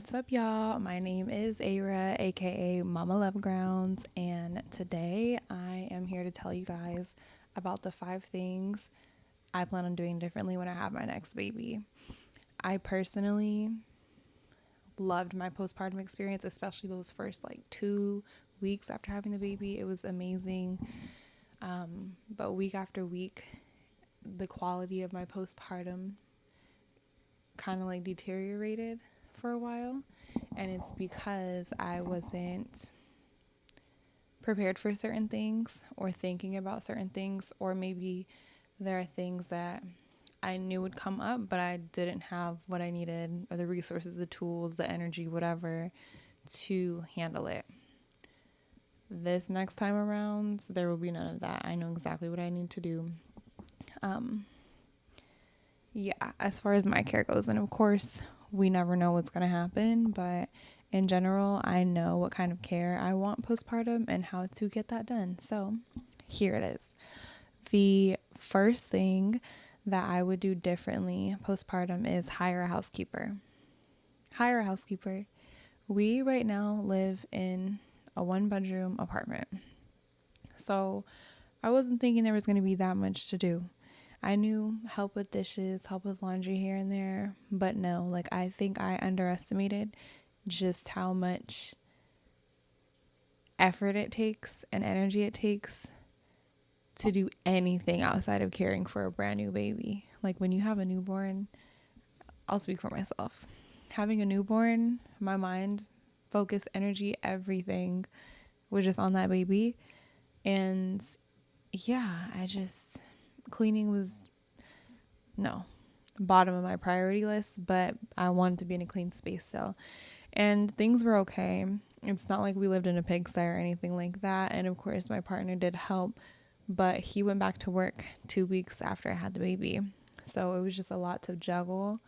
What's up, y'all? My name is Aira, aka Mama Love Grounds, and today I am here to tell you guys about the 5 things I plan on doing differently when I have my next baby. I personally loved my postpartum experience, especially those first 2 weeks after having the baby. It was amazing. But week after week, the quality of my postpartum kind of deteriorated for a while, and it's because I wasn't prepared for certain things or thinking about certain things, or maybe there are things that I knew would come up but I didn't have what I needed, or the resources, the tools, the energy, whatever, to handle it. This next time around, there will be none of that. I know exactly what I need to do. As far as my care goes, and of course we never know what's going to happen, but in general, I know what kind of care I want postpartum and how to get that done. So here it is. The first thing that I would do differently postpartum is hire a housekeeper. Hire a housekeeper. We right now live in a 1-bedroom apartment. So I wasn't thinking there was going to be that much to do. I knew help with dishes, help with laundry here and there, but no, I think I underestimated just how much effort it takes and energy it takes to do anything outside of caring for a brand new baby. When you have a newborn, I'll speak for myself. Having a newborn, my mind, focus, energy, everything was just on that baby. And cleaning was bottom of my priority list, but I wanted to be in a clean space still. And things were okay. It's not like we lived in a pigsty or anything like that. And of course, my partner did help, but he went back to work 2 weeks after I had the baby. So it was just a lot to juggle.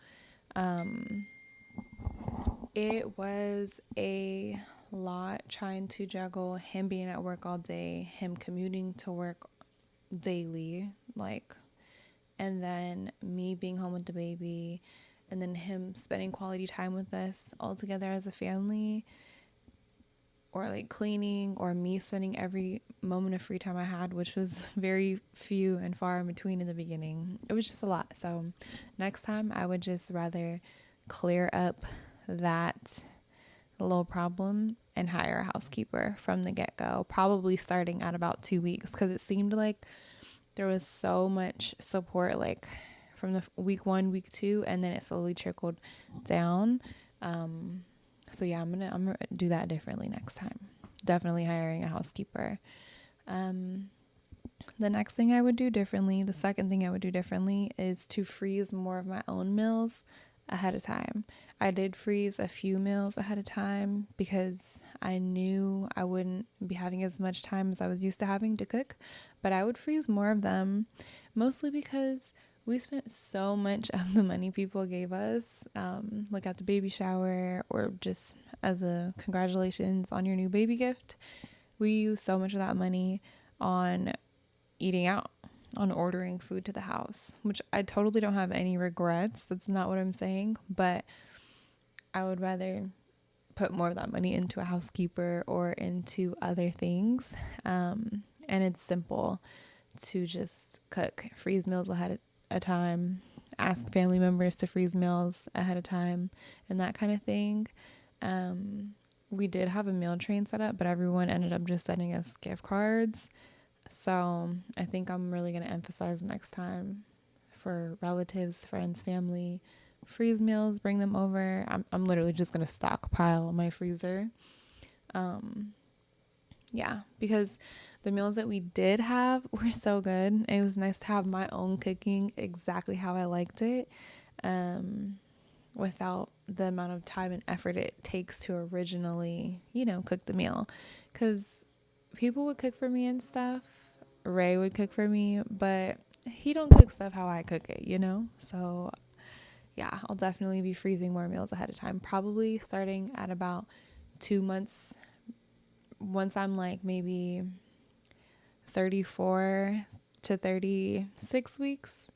It was a lot trying to juggle him being at work all day, him commuting to work daily, and then me being home with the baby, and then him spending quality time with us all together as a family, or cleaning, or me spending every moment of free time I had, which was very few and far in between in the beginning. It was just a lot. So next time I would just rather clear up that little problem and hire a housekeeper from the get-go, probably starting at about 2 weeks, because it seemed like there was so much support from the week 1, week 2, and then it slowly trickled down. I'm gonna do that differently next time. Definitely hiring a housekeeper. The next thing I would do differently, the second thing I would do differently, is to freeze more of my own meals ahead of time. I did freeze a few meals ahead of time because I knew I wouldn't be having as much time as I was used to having to cook, but I would freeze more of them, mostly because we spent so much of the money people gave us, at the baby shower, or just as a congratulations on your new baby gift. We used so much of that money on eating out, on ordering food to the house, which I totally don't have any regrets. That's not what I'm saying, but I would rather put more of that money into a housekeeper or into other things. And it's simple to just cook, freeze meals ahead of a time, ask family members to freeze meals ahead of time, and that kind of thing. We did have a meal train set up, but everyone ended up just sending us gift cards. So I think I'm really going to emphasize next time, for relatives, friends, family, freeze meals, bring them over. I'm literally just going to stockpile my freezer. Because the meals that we did have were so good. It was nice to have my own cooking exactly how I liked it, without the amount of time and effort it takes to originally, cook the meal. Because people would cook for me and stuff. Ray would cook for me, but he don't cook stuff how I cook it, So I'll definitely be freezing more meals ahead of time, probably starting at about 2 months. Once I'm maybe 34 to 36 weeks,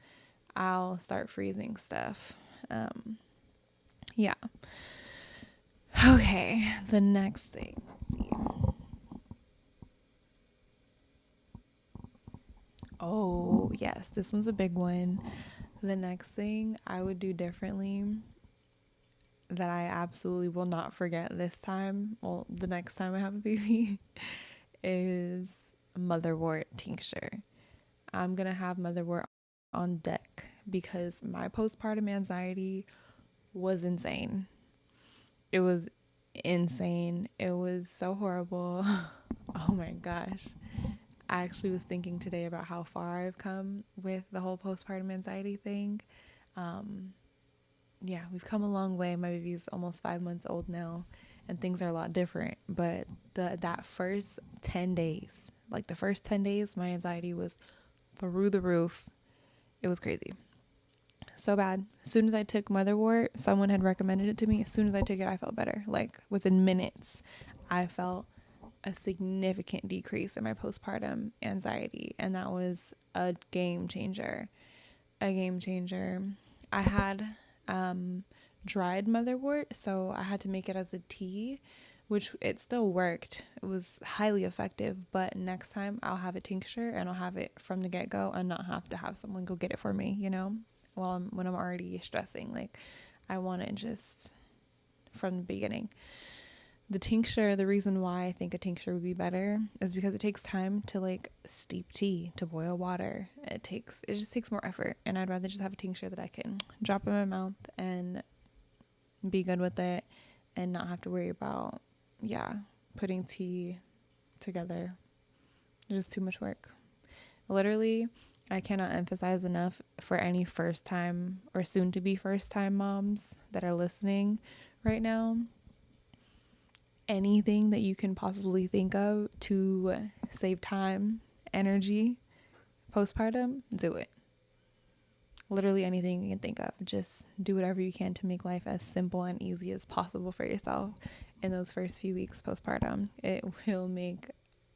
I'll start freezing stuff. Okay, the next thing. Let's see. Oh, yes, this one's a big one. The next thing I would do differently that I absolutely will not forget this time, well, the next time I have a baby, is motherwort tincture. I'm gonna have motherwort on deck because my postpartum anxiety was insane. It was insane. It was so horrible. Oh my gosh. I actually was thinking today about how far I've come with the whole postpartum anxiety thing. Um, yeah, we've come a long way. My baby's almost 5 months old now, and things are a lot different. But that first 10 days, like the first 10 days, my anxiety was through the roof. It was crazy. So bad. As soon as I took motherwort, someone had recommended it to me. As soon as I took it, I felt better. Like within minutes, I felt a significant decrease in my postpartum anxiety, and that was a game changer. A game changer. I had dried motherwort, so I had to make it as a tea, which it still worked. It was highly effective, but next time I'll have a tincture and I'll have it from the get-go and not have to have someone go get it for me, when I'm already stressing. Like, I want it just from the beginning. The tincture, the reason why I think a tincture would be better is because it takes time to like steep tea, to boil water. It just takes more effort, and I'd rather just have a tincture that I can drop in my mouth and be good with it and not have to worry about putting tea together. It's just too much work. Literally, I cannot emphasize enough for any first time or soon to be first time moms that are listening right now. Anything that you can possibly think of to save time, energy, postpartum, do it. Literally anything you can think of. Just do whatever you can to make life as simple and easy as possible for yourself in those first few weeks postpartum. It will make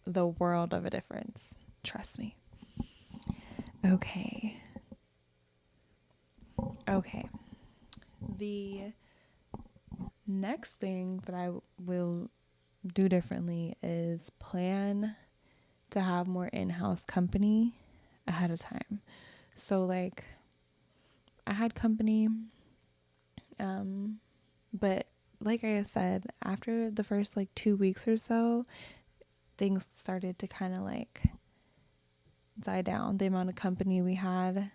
the world of a difference. Trust me. Okay. The next thing that I will do differently is plan to have more in-house company ahead of time. So like I had company, but like I said, after the first like 2 weeks or so, things started to kind of like die down. The amount of company we had.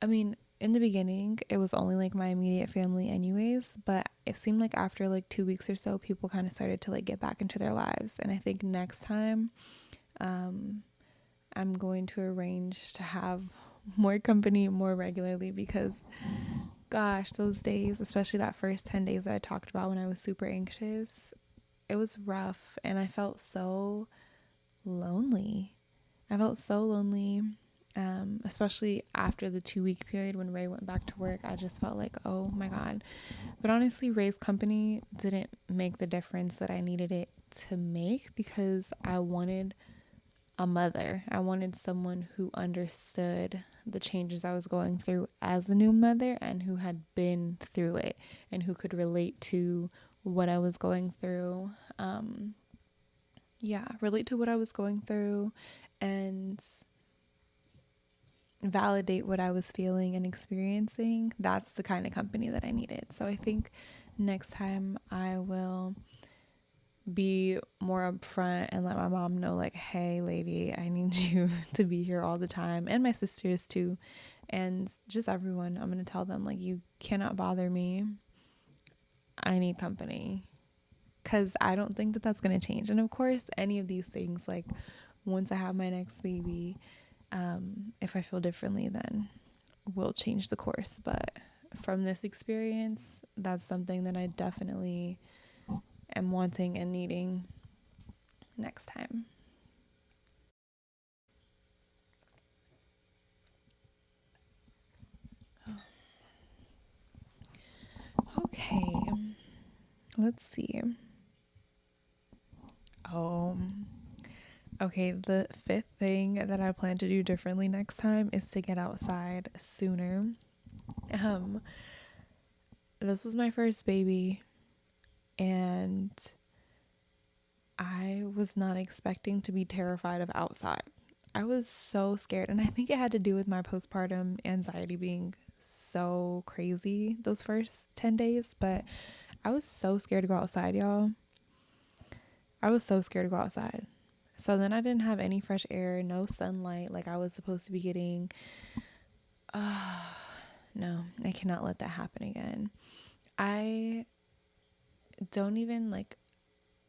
I mean, in the beginning, it was only like my immediate family anyways, but it seemed like after like 2 weeks or so, people kind of started to like get back into their lives. And I think next time, I'm going to arrange to have more company more regularly because gosh, those days, especially that first 10 days that I talked about when I was super anxious, it was rough and I felt so lonely. Especially after the 2 week period when Ray went back to work. I just felt like, oh my God. But honestly, Ray's company didn't make the difference that I needed it to make because I wanted a mother. I wanted someone who understood the changes I was going through as a new mother and who had been through it and who could relate to what I was going through. Relate to what I was going through and validate what I was feeling and experiencing. That's the kind of company that I needed. So I think next time I will be more upfront and let my mom know, like, hey lady, I need you to be here all the time, and my sisters too, and just everyone. I'm going to tell them, like, you cannot bother me. I need company, because I don't think that that's going to change. And of course, any of these things, like once I have my next baby, if I feel differently, then we'll change the course. But from this experience, that's something that I definitely am wanting and needing next time. Okay, let's see. Oh, okay. The fifth thing that I plan to do differently next time is to get outside sooner. Um, this was my first baby. and I was not expecting to be terrified of outside. I was so scared, and I think it had to do with my postpartum anxiety being so crazy those first 10 days, but I was so scared to go outside, y'all. I was so scared to go outside. So then I didn't have any fresh air, no sunlight like I was supposed to be getting. No, I cannot let that happen again. I don't even like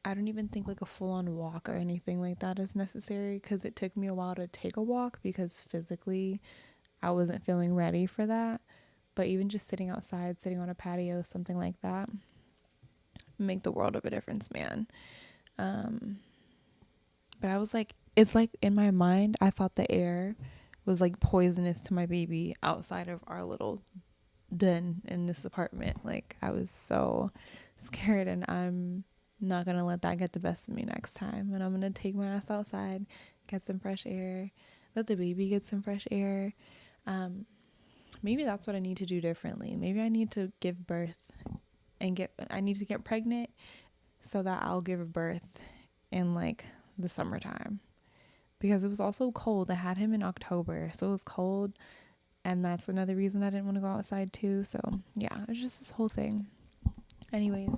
I don't even think like a full-on walk or anything like that is necessary, because it took me a while to take a walk because physically I wasn't feeling ready for that. But even just sitting outside, sitting on a patio, something like that, make the world of a difference, man. But I was like, it's like in my mind, I thought the air was like poisonous to my baby outside of our little den in this apartment. Like, I was so scared, and I'm not gonna let that get the best of me next time. And I'm gonna take my ass outside, get some fresh air, let the baby get some fresh air. Maybe that's what I need to do differently. Maybe I need to give birth I need to get pregnant so that I'll give birth in like the summertime, because it was also cold. I had him in October, so it was cold, and that's another reason I didn't want to go outside too. So yeah, it was just this whole thing. Anyways,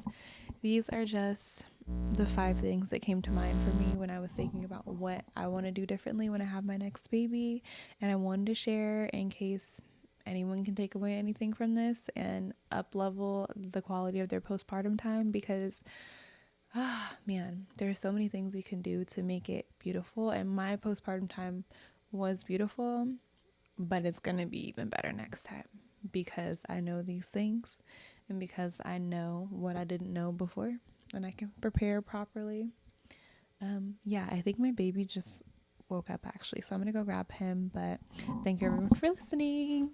these are just the 5 things that came to mind for me when I was thinking about what I want to do differently when I have my next baby, and I wanted to share in case anyone can take away anything from this and up level the quality of their postpartum time, because man, there are so many things we can do to make it beautiful, and my postpartum time was beautiful, but it's gonna be even better next time because I know these things and because I know what I didn't know before, and I can prepare properly. Yeah, I think my baby just woke up actually, so I'm gonna go grab him, but thank you everyone for listening.